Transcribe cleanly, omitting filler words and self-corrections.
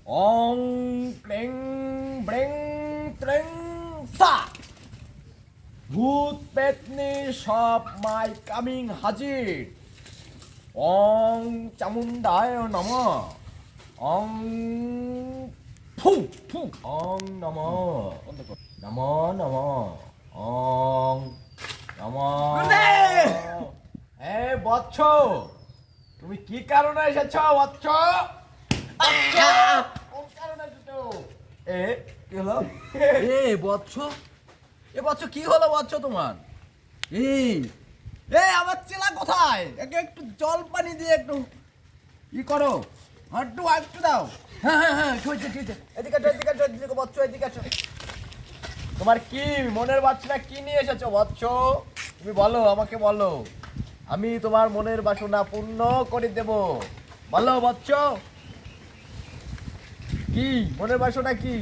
অং ক্লেং ব্রেং ত্রেং সা। ভূত পেতনি সব মাই কামিং হাজির। অং চামুন্ডায় নমঃ। অং ফু ফু। অং নমঃ নমঃ নমঃ। অং নমঃ। হে বৎস, তুমি কি কারণে এসেছ বৎস? কোন কারণে এসেছো? কি হলো? এ বৎস, কি হলো বৎস তোমার? এই আমার চেলা কোথায়? একে একটু জল পানি দিয়ে একটু ই করো, একটু দাও। হ্যাঁ কি হয়েছে? এদিকে বৎস, এদিকে আসো। তোমার কি মনের বাসনা কি নিয়ে এসেছো বৎস? তুমি বলো, আমাকে বলো, আমি তোমার মনের বাসনা পূর্ণ করে দেব। বলো বৎস, কি মনের বাসনা কি?